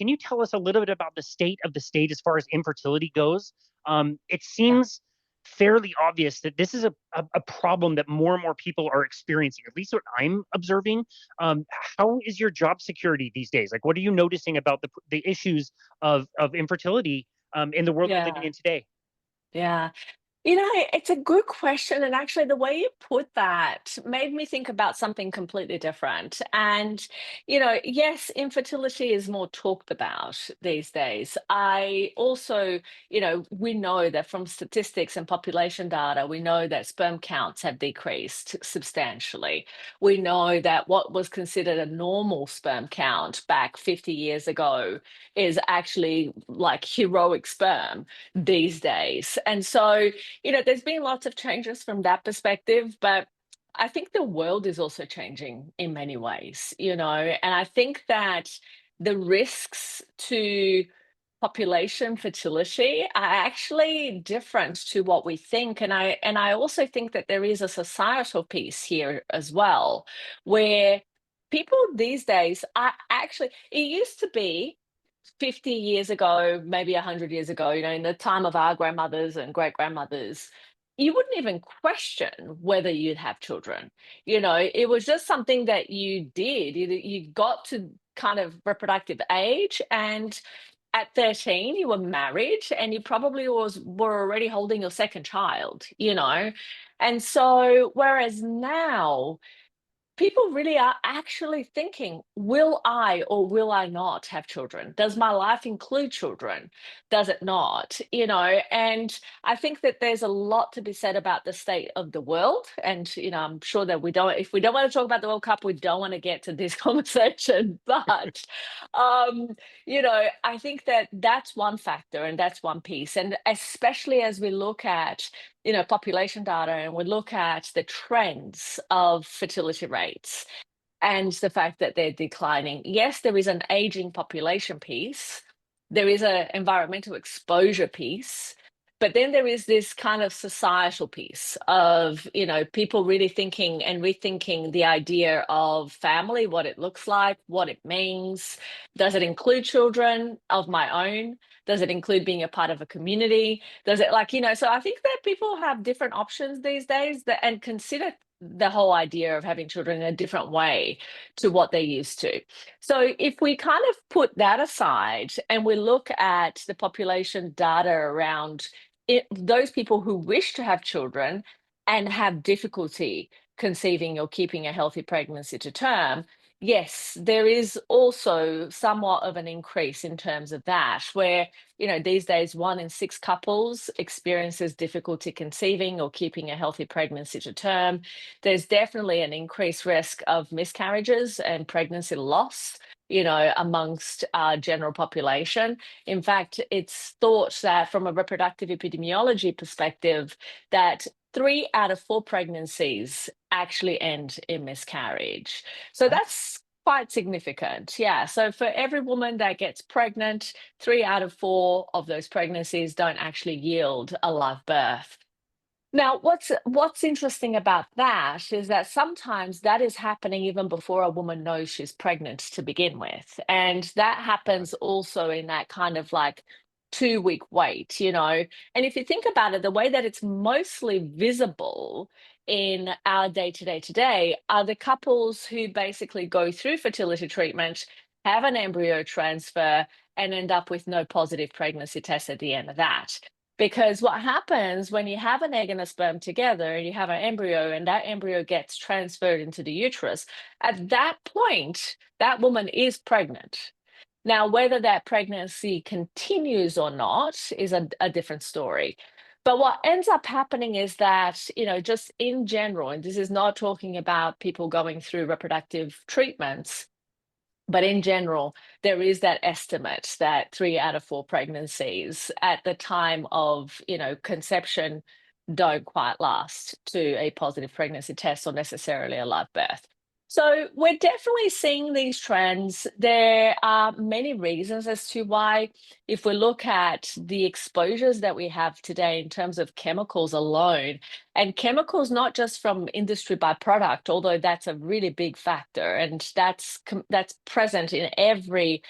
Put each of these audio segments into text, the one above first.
can you tell us a little bit about the state of the state as far as infertility goes? It Yeah. seems fairly obvious that this is a problem that more and more people are experiencing, at least what I'm observing. Um, how is your job security these days? Like, what are you noticing about the issues of infertility in the world we're living Yeah. in today? Yeah. It's a good question. And actually, the way you put that made me think about something completely different. And, yes, infertility is more talked about these days. I also, we know that from statistics and population data, we know that sperm counts have decreased substantially. We know that what was considered a normal sperm count back 50 years ago is actually like heroic sperm these days. And so, there's been lots of changes from that perspective, but I think the world is also changing in many ways, and I think that the risks to population fertility are actually different to what we think. And I also think that there is a societal piece here as well, where people these days are actually, it used to be 50 years ago, maybe 100 years ago, in the time of our grandmothers and great grandmothers, you wouldn't even question whether you'd have children. It was just something that you did. You got to kind of reproductive age, and at 13 you were married, and you probably were already holding your second child. And so whereas now people really are actually thinking, will I or will I not have children? Does my life include children? Does it not? And I think that there's a lot to be said about the state of the world. And, I'm sure that if we don't want to talk about the World Cup, we don't want to get to this conversation. But, I think that that's one factor and that's one piece. And especially as we look at population data and we look at the trends of fertility rates and the fact that they're declining. Yes, there is an aging population piece, there is an environmental exposure piece, but then there is this kind of societal piece of, people really thinking and rethinking the idea of family, what it looks like, what it means. Does it include children of my own? Does it include being a part of a community? Does it so I think that people have different options these days and consider the whole idea of having children in a different way to what they used to. So if we kind of put that aside and we look at the population data around those people who wish to have children and have difficulty conceiving or keeping a healthy pregnancy to term, yes, there is also somewhat of an increase in terms of that, where, these days 1 in 6 couples experiences difficulty conceiving or keeping a healthy pregnancy to term. There's definitely an increased risk of miscarriages and pregnancy loss, amongst our general population. In fact, it's thought that from a reproductive epidemiology perspective, that 3 out of 4 pregnancies actually end in miscarriage. So that's quite significant. Yeah. So for every woman that gets pregnant, 3 out of 4 of those pregnancies don't actually yield a live birth. Now, what's interesting about that is that sometimes that is happening even before a woman knows she's pregnant to begin with. And that happens also in that kind of like 2 week wait. And if you think about it, the way that it's mostly visible in our day to day today are the couples who basically go through fertility treatment, have an embryo transfer, and end up with no positive pregnancy test at the end of that. Because what happens when you have an egg and a sperm together and you have an embryo and that embryo gets transferred into the uterus, at that point, that woman is pregnant. Now, whether that pregnancy continues or not is a different story. But what ends up happening is that, just in general, and this is not talking about people going through reproductive treatments, but in general, there is that estimate that 3 out of 4 pregnancies at the time of, conception don't quite last to a positive pregnancy test or necessarily a live birth. So we're definitely seeing these trends. There are many reasons as to why, if we look at the exposures that we have today in terms of chemicals alone, and chemicals not just from industry byproduct, although that's a really big factor, and that's present in every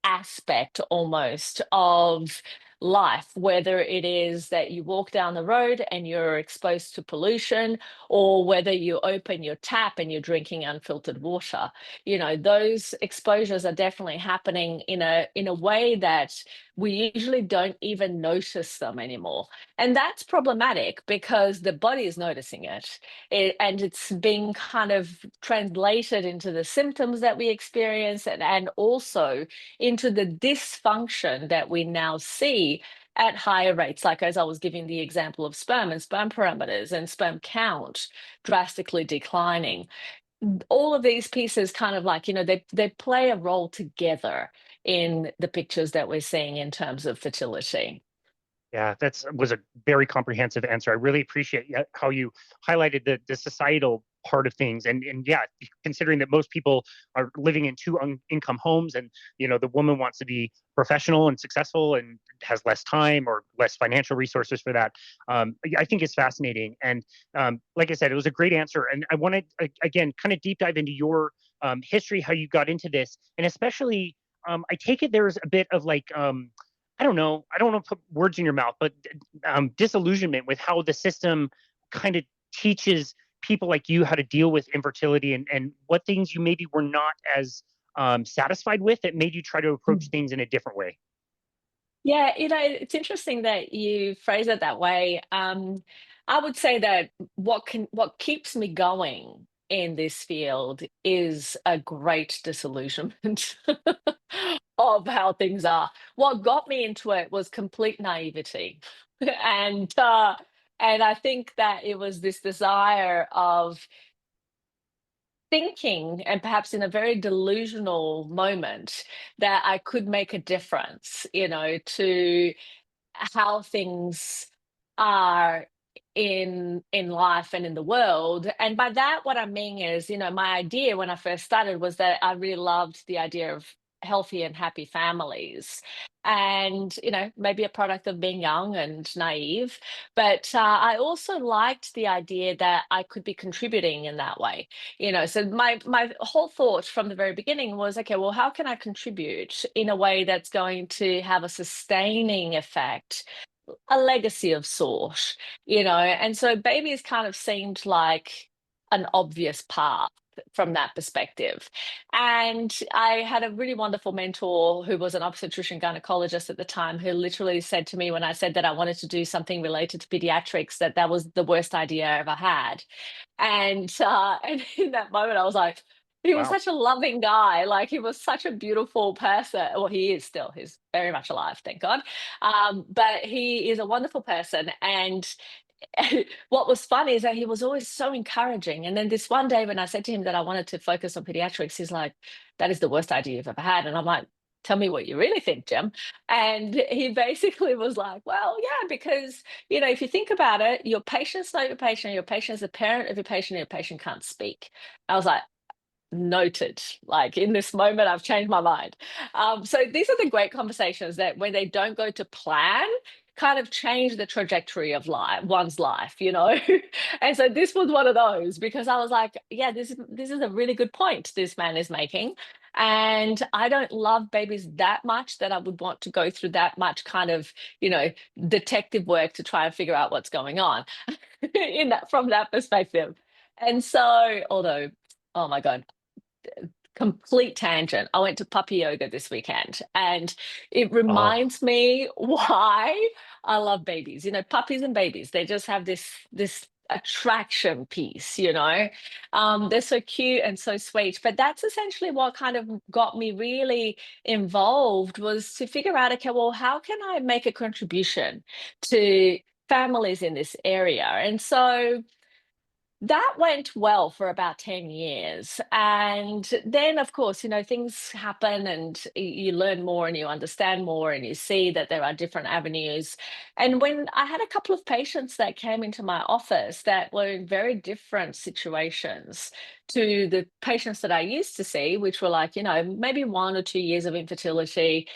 aspect almost of life, whether it is that you walk down the road and you're exposed to pollution, or whether you open your tap and you're drinking unfiltered water. Those exposures are definitely happening in a way that we usually don't even notice them anymore. And that's problematic because the body is noticing and it's being kind of translated into the symptoms that we experience, and also into the dysfunction that we now see at higher rates, like as I was giving the example of sperm and sperm parameters and sperm count drastically declining. All of these pieces kind of like, they play a role together in the pictures that we're seeing in terms of fertility. Yeah, was a very comprehensive answer. I really appreciate how you highlighted the societal part of things, and yeah, considering that most people are living in two income homes, and the woman wants to be professional and successful and has less time or less financial resources for that. I think it's fascinating, and like I said, it was a great answer. And I wanted again kind of deep dive into your history, how you got into this, and especially I take it there's a bit of like I don't know. I don't want to put words in your mouth, but disillusionment with how the system kind of teaches people like you how to deal with infertility, and what things you maybe were not as satisfied with that made you try to approach things in a different way. Yeah, it's interesting that you phrase it that way. I would say that what keeps me going in this field is a great disillusionment of how things are. What got me into it was complete naivety, and I think that it was this desire of thinking, and perhaps in a very delusional moment, that I could make a difference, to how things are in life and in the world. And by that, what I mean is, my idea when I first started was that I really loved the idea of healthy and happy families, and maybe a product of being young and naive. But I also liked the idea that I could be contributing in that way. So my whole thought from the very beginning was, okay, well, how can I contribute in a way that's going to have a sustaining effect, a legacy of sort, and so babies kind of seemed like an obvious path from that perspective. And I had a really wonderful mentor who was an obstetrician gynecologist at the time, who literally said to me when I said that I wanted to do something related to pediatrics, that was the worst idea I ever had. And in that moment, I was like, he was Wow. such a loving guy. Like, he was such a beautiful person. Well, he is still. He's very much alive, thank God. But he is a wonderful person. And what was fun is that he was always so encouraging. And then this one day when I said to him that I wanted to focus on pediatrics, he's like, "That is the worst idea you've ever had." And I'm like, "Tell me what you really think, Jim." And he basically was like, "Well, yeah, because if you think about it, your patients know your patient is the parent of your patient, and your patient can't speak." I was like, noted. Like, in this moment, I've changed my mind. So these are the great conversations that, when they don't go to plan, kind of change the trajectory of one's life. And so this was one of those, because I was like, yeah, this is a really good point this man is making. And I don't love babies that much that I would want to go through that much kind of, detective work to try and figure out what's going on in that from that perspective. And so, although, oh my God, complete tangent. I went to puppy yoga this weekend, and it Oh, reminds me why I love babies. Puppies and babies, they just have this attraction piece. They're so cute and so sweet. But that's essentially what kind of got me really involved, was to figure out, okay, well, how can I make a contribution to families in this area? And so that went well for about 10 years. And then, of course, things happen, and you learn more and you understand more and you see that there are different avenues. And when I had a couple of patients that came into my office that were in very different situations to the patients that I used to see, which were like, maybe 1 or 2 years of infertility,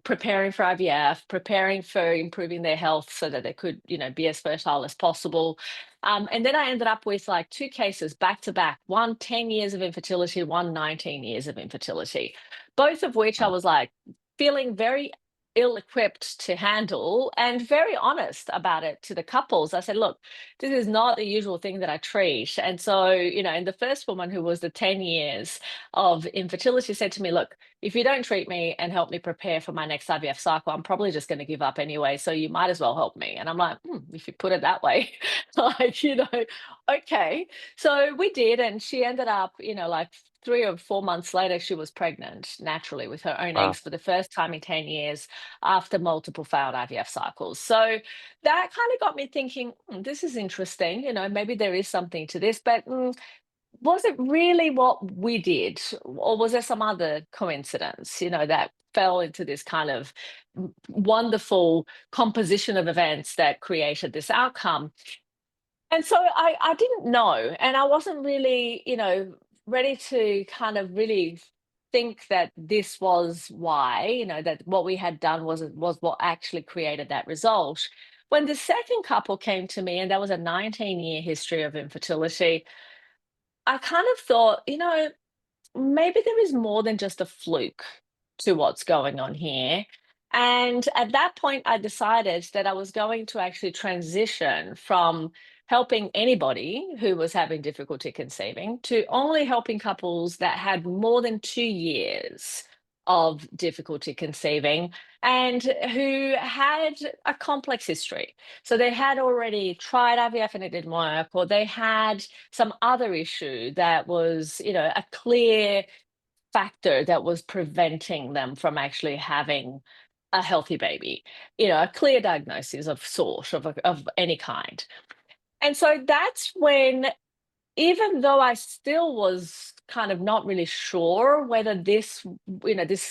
preparing for IVF, preparing for improving their health so that they could, be as fertile as possible. And then I ended up with like two cases back to back, one 10 years of infertility, one 19 years of infertility, both of which I wow. was like, feeling very ill-equipped to handle and very honest about it to the couples. I said, look, this is not the usual thing that I treat. And so, and the first woman, who was the 10 years of infertility, said to me, look, if you don't treat me and help me prepare for my next IVF cycle, I'm probably just going to give up anyway. So you might as well help me. And I'm like, if you put it that way, like, okay. So we did. And she ended up, like 3 or 4 months later, she was pregnant naturally with her own Wow. eggs for the first time in 10 years after multiple failed IVF cycles. So that kind of got me thinking, this is interesting. Maybe there is something to this, but was it really what we did, or was there some other coincidence, that fell into this kind of wonderful composition of events that created this outcome? And so I didn't know, and I wasn't really, ready to kind of really think that this was why, that what we had done was what actually created that result. When the second couple came to me, and that was a 19-year history of infertility, I kind of thought, maybe there is more than just a fluke to what's going on here. And at that point, I decided that I was going to actually transition from helping anybody who was having difficulty conceiving to only helping couples that had more than 2 years of difficulty conceiving and who had a complex history. So they had already tried IVF and it didn't work, or they had some other issue that was, a clear factor that was preventing them from actually having a healthy baby, a clear diagnosis of sort of any kind. And so that's when, even though I still was kind of not really sure whether this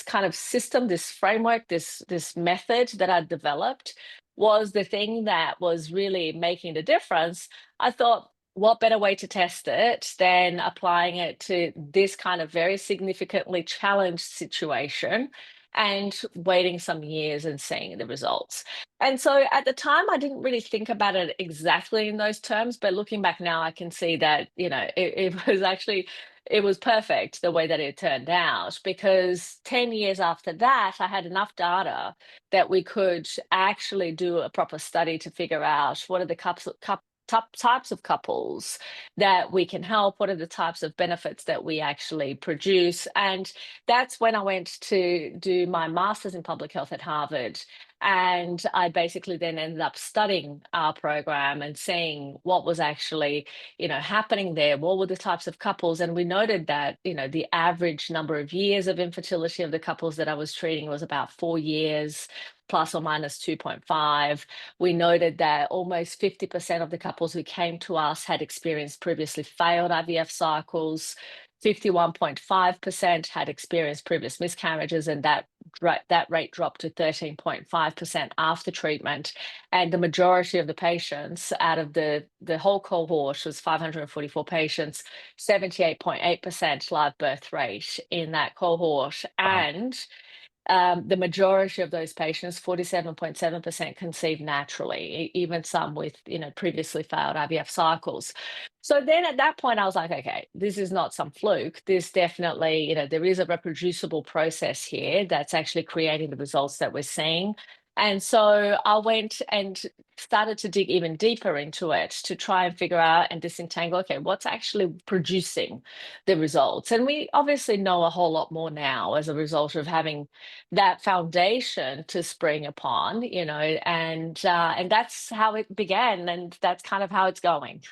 kind of system, this framework, this method that I developed was the thing that was really making the difference, I thought, what better way to test it than applying it to this kind of very significantly challenged situation and waiting some years and seeing the results. And so at the time, I didn't really think about it exactly in those terms, but looking back now, I can see that, it was actually, it was perfect the way that it turned out, because 10 years after that, I had enough data that we could actually do a proper study to figure out what are the types of couples that we can help, what are the types of benefits that we actually produce. And that's when I went to do my master's in public health at Harvard. And I basically then ended up studying our program and seeing what was actually, happening there. What were the types of couples? And we noted that, the average number of years of infertility of the couples that I was treating was about 4 years, plus or minus 2.5. We noted that almost 50% of the couples who came to us had experienced previously failed IVF cycles. 51.5% had experienced previous miscarriages, and that rate dropped to 13.5% after treatment. And the majority of the patients out of the whole cohort was 544 patients, 78.8% live birth rate in that cohort. Wow. And the majority of those patients, 47.7%, conceived naturally, even some with, previously failed IVF cycles. So then at that point, I was like, okay, this is not some fluke. This definitely, there is a reproducible process here that's actually creating the results that we're seeing. And so I went and started to dig even deeper into it to try and figure out and disentangle, okay, what's actually producing the results? And we obviously know a whole lot more now as a result of having that foundation to spring upon, and that's how it began, and that's kind of how it's going.